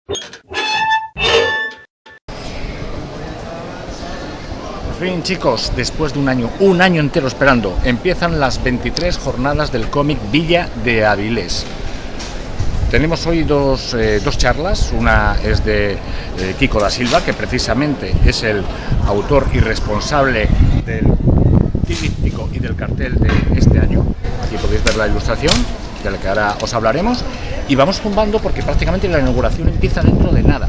Por fin, chicos, después de un año entero esperando, empiezan las 23 jornadas del cómic Villa de Avilés. Tenemos hoy dos charlas. Una es de Kiko da Silva, que precisamente es el autor y responsable del tríptico y del cartel de este año. Aquí podéis ver la ilustración, de la que ahora os hablaremos. Y vamos zumbando porque prácticamente la inauguración empieza dentro de nada.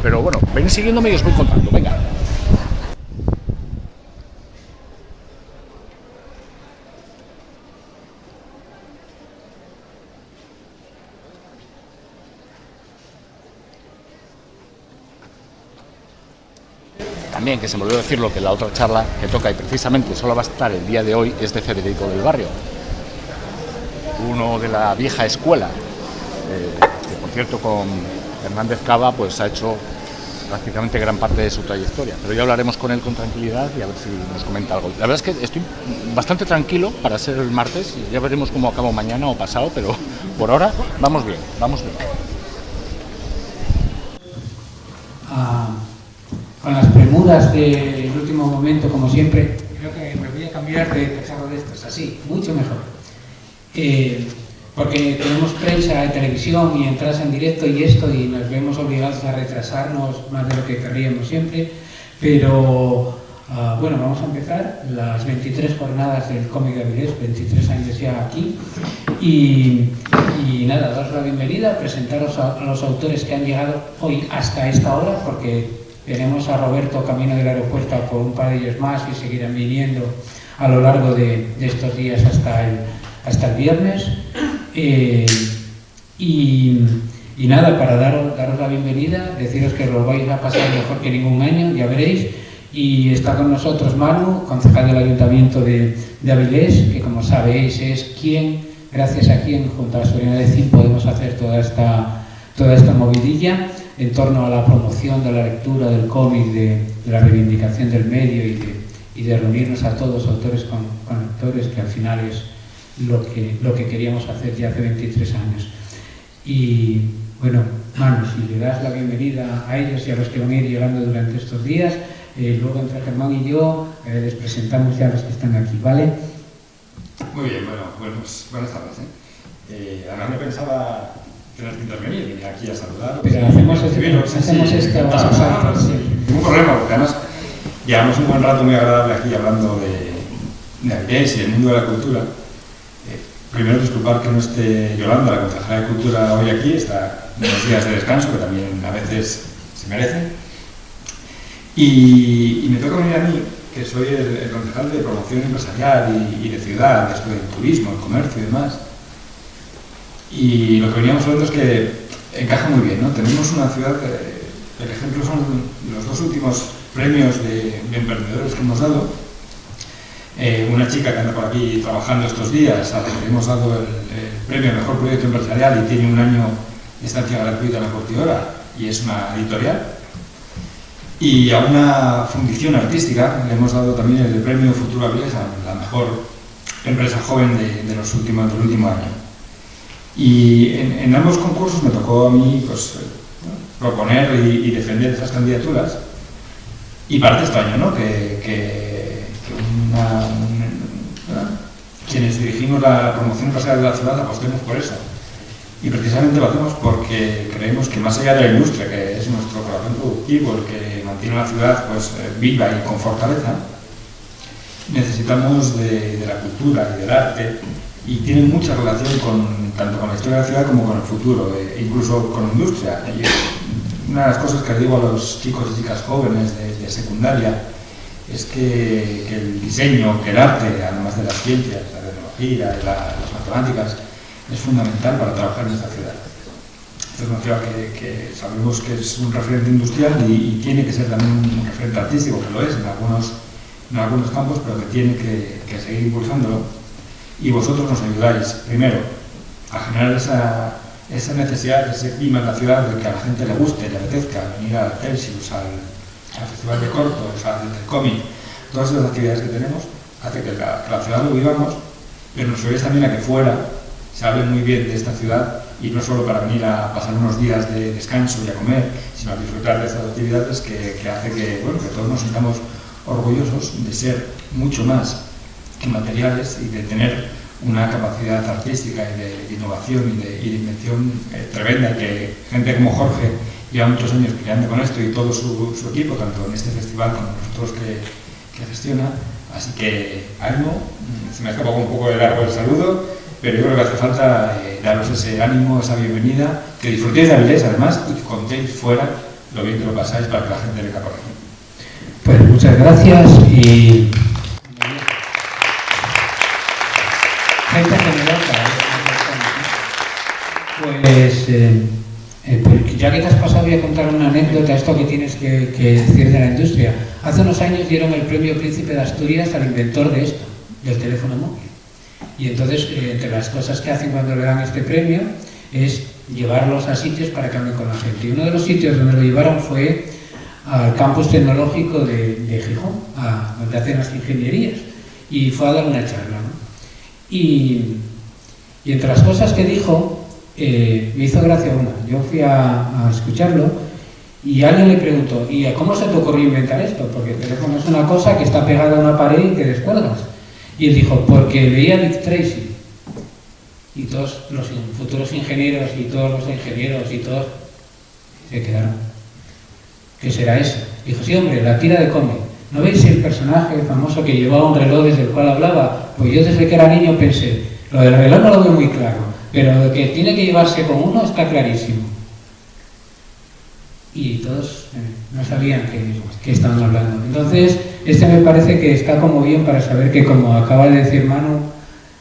Pero bueno, venid siguiéndome y os voy contando. Venga. También, que se me olvidó decirlo, que la otra charla que toca y precisamente solo va a estar el día de hoy es de Federico del Barrio, uno de la vieja escuela, que por cierto con Hernández Cava pues ha hecho prácticamente gran parte de su trayectoria, pero ya hablaremos con él con tranquilidad y a ver si nos comenta algo. La verdad es que estoy bastante tranquilo para ser el martes y ya veremos cómo acabo mañana o pasado, pero por ahora vamos bien, vamos bien. Con las premuras del último momento, como siempre, creo que me voy a cambiar de cacharro de estos, así, mucho mejor. Porque tenemos prensa de televisión y entradas en directo y esto, y nos vemos obligados a retrasarnos más de lo que querríamos siempre, pero bueno, vamos a empezar las 23 jornadas del cómic de Avilés, 23 años ya aquí, y nada, daros la bienvenida, presentaros a los autores que han llegado hoy hasta esta hora, porque tenemos a Roberto camino del aeropuerto por un par de ellos más y seguirán viniendo a lo largo de estos días hasta el viernes. Y nada, para daros la bienvenida, deciros que lo vais a pasar mejor que ningún año, ya veréis. Y está con nosotros Manu, concejal del Ayuntamiento de Avilés, que como sabéis es gracias a quien, junto a la Soberana de CIM, podemos hacer toda esta movidilla en torno a la promoción de la lectura del cómic, de la reivindicación del medio y de reunirnos a todos, autores con lectores, que al final es lo que queríamos hacer ya hace 23 años. Y bueno, Manu, si le das la bienvenida a ellos y a los que van a ir llegando durante estos días, luego entre Germán y yo les presentamos ya a los que están aquí, ¿vale? Muy bien, buenas tardes. Además no pensaba tener que intervenir, venir aquí a saludar. Pero hacemos esto a ningún problema, porque además llevamos un buen rato muy agradable aquí hablando de Avilés y el mundo de la cultura. Primero disculpar que no esté Yolanda, la concejala de Cultura, hoy aquí, está en unos días de descanso, que también a veces se merecen. Y me toca venir a mí, que soy el concejal de promoción empresarial y de ciudad, de turismo, el comercio y demás. Y lo que veníamos hablando es que encaja muy bien, ¿no? Tenemos una ciudad, el ejemplo son los dos últimos premios de emprendedores que hemos dado. Una chica que anda por aquí trabajando estos días, a la que hemos dado el premio al mejor proyecto empresarial y tiene un año de estancia gratuita en la Cortidora y es una editorial. Y a una fundición artística le hemos dado también el premio Futuro Avilés a la mejor empresa joven del último año. Y en ambos concursos me tocó a mí pues, proponer y defender esas candidaturas. Y parte extraño, ¿no? Quienes dirigimos la promoción empresarial de la ciudad apostemos por eso. Y precisamente lo hacemos porque creemos que más allá de la industria, que es nuestro corazón productivo, el que mantiene la ciudad pues, viva y con fortaleza, necesitamos de la cultura y del arte, y tienen mucha relación tanto con la historia de la ciudad como con el futuro, incluso con la industria. Y una de las cosas que digo a los chicos y chicas jóvenes de secundaria es que el diseño, que el arte, además de las ciencias, la tecnología y las matemáticas, es fundamental para trabajar en esta ciudad. Esta es una ciudad que sabemos que es un referente industrial y tiene que ser también un referente artístico, que lo es en algunos campos, pero que tiene que seguir impulsándolo. Y vosotros nos ayudáis, primero, a generar esa necesidad, ese clima en la ciudad de que a la gente le guste, le apetezca venir al Celsius, al Festival de Cortos, al cómic. Todas esas actividades que tenemos hace que la ciudad lo vivamos, pero nos ayudáis también a que fuera se hable muy bien de esta ciudad y no solo para venir a pasar unos días de descanso y a comer, sino a disfrutar de estas actividades que hace que, bueno, que todos nos sintamos orgullosos de ser mucho más que materiales y de tener una capacidad artística y de innovación y de invención tremenda, que gente como Jorge lleva muchos años creando con esto y todo su equipo, tanto en este festival como nosotros que gestiona. Así que ánimo, se me ha escapado un poco de largo el saludo, pero yo creo que hace falta daros ese ánimo, esa bienvenida, que disfrutéis de Avilés además y que contéis fuera lo bien que lo pasáis para que la gente venga por aquí. Pues muchas gracias y gente generosa. Pues ya que te has pasado, voy a contar una anécdota, esto que tienes que decir de la industria. Hace unos años dieron el premio Príncipe de Asturias al inventor de esto, del teléfono móvil. Y entonces, entre las cosas que hacen cuando le dan este premio es llevarlos a sitios para que hablen con la gente. Y uno de los sitios donde lo llevaron fue al campus tecnológico de Gijón, donde hacen las ingenierías, y fue a dar una charla, ¿no? Y entre las cosas que dijo, me hizo gracia una. Yo fui a escucharlo y alguien le preguntó, ¿y cómo se te ocurrió inventar esto? Porque el teléfono es una cosa que está pegada a una pared y que descuelgas. Y él dijo, porque veía Dick Tracy. Y todos los futuros ingenieros y todos los ingenieros y todos se quedaron. ¿Qué será eso? Dijo, sí, hombre, la tira de cómic. ¿No veis el personaje famoso que llevaba un reloj desde el cual hablaba? Pues yo desde que era niño pensé, lo del reloj no lo veo muy claro, pero que tiene que llevarse con uno está clarísimo. Y todos no sabían qué estaban hablando. Entonces, este me parece que está como bien para saber que, como acaba de decir Manu,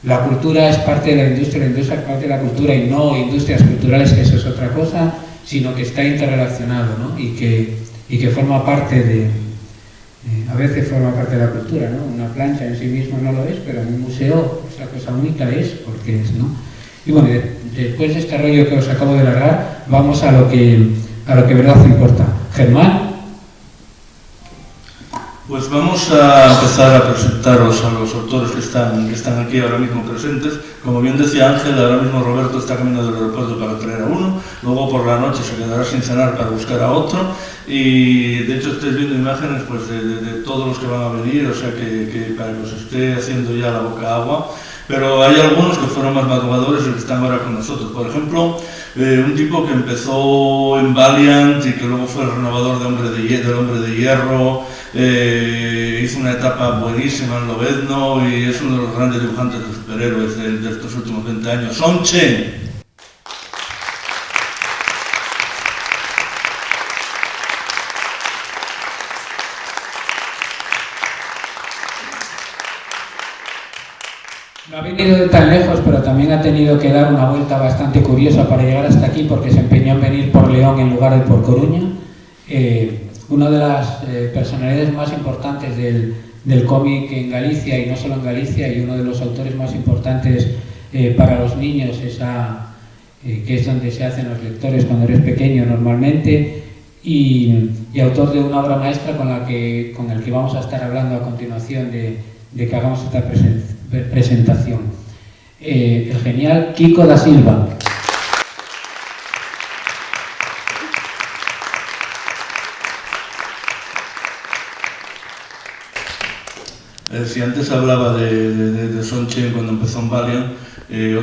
la cultura es parte de la industria es parte de la cultura y no industrias culturales, que eso es otra cosa, sino que está interrelacionado, ¿no? Y que forma parte a veces forma parte de la cultura, ¿no? Una plancha en sí misma no lo es, pero en un museo esa cosa única es porque es, ¿no? Y bueno, después de este rollo que os acabo de largar, vamos a lo que verdad importa. Germán. Pues vamos a empezar a presentaros a los autores que están aquí ahora mismo presentes. Como bien decía Ángel, ahora mismo Roberto está camino del aeropuerto para traer a uno, luego por la noche se quedará sin cenar para buscar a otro, y de hecho estáis viendo imágenes pues, de todos los que van a venir, o sea que para que os esté haciendo ya la boca agua. Pero hay algunos que fueron más madrugadores y que están ahora con nosotros. Por ejemplo, un tipo que empezó en Valiant y que luego fue el renovador del Hombre de Hierro, hizo una etapa buenísima en Lobezno y es uno de los grandes dibujantes de superhéroes de estos últimos 20 años. Son Chen. No ha venido de tan lejos, pero también ha tenido que dar una vuelta bastante curiosa para llegar hasta aquí, porque se empeñó en venir por León en lugar de por Coruña. Una de las personalidades más importantes del cómic en Galicia, y no solo en Galicia, y uno de los autores más importantes para los niños, que es donde se hacen los lectores cuando eres pequeño normalmente, y autor de una obra maestra con el que vamos a estar hablando a continuación de que hagamos esta presentación. El genial Kiko da Silva. Si antes hablaba de Son Chen cuando empezó en Valiant,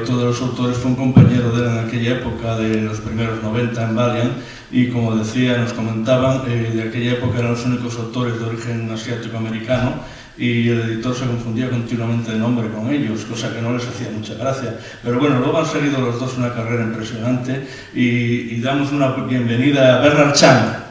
otro de los autores fue un compañero de él en aquella época, de los primeros 90 en Valiant, y como decía, nos comentaban, de aquella época eran los únicos autores de origen asiático-americano, y el editor se confundía continuamente de nombre con ellos, cosa que no les hacía mucha gracia. Pero bueno, luego han seguido los dos una carrera impresionante y damos una bienvenida a Bernard Chang.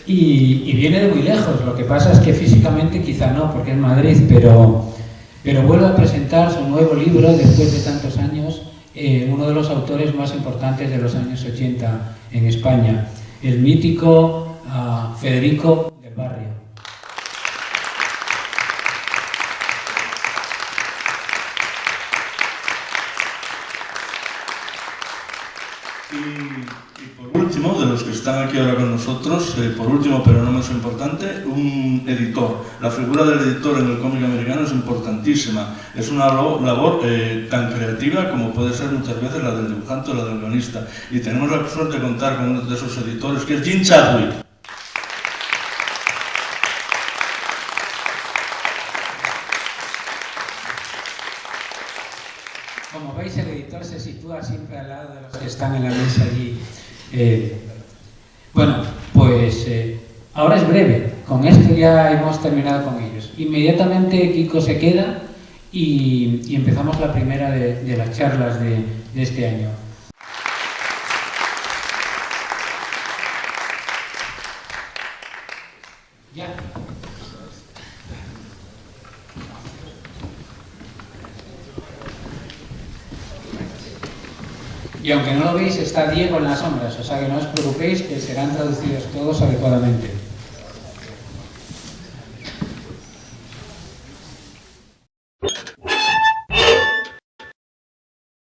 Y viene de muy lejos, lo que pasa es que físicamente quizá no, porque es Madrid, pero vuelve a presentar su nuevo libro después de tantos años, uno de los autores más importantes de los años 80 en España, el mítico Federico del Barrio. Y por último, de los que están están aquí ahora con nosotros, por último, pero no menos importante, un editor. La figura del editor en el cómic americano es importantísima. Es una labor tan creativa como puede ser muchas veces la del dibujante o la del guionista. Y tenemos la suerte de contar con uno de esos editores, que es Jim Chadwick. Como veis, el editor se sitúa siempre al lado de los que están en la mesa allí. Bueno, pues ahora es breve. Con esto ya hemos terminado con ellos. Inmediatamente Kiko se queda y empezamos la primera de las charlas de este año. Ya. Y aunque no lo veis, está Diego en las sombras, o sea que no os preocupéis, que serán traducidos todos adecuadamente.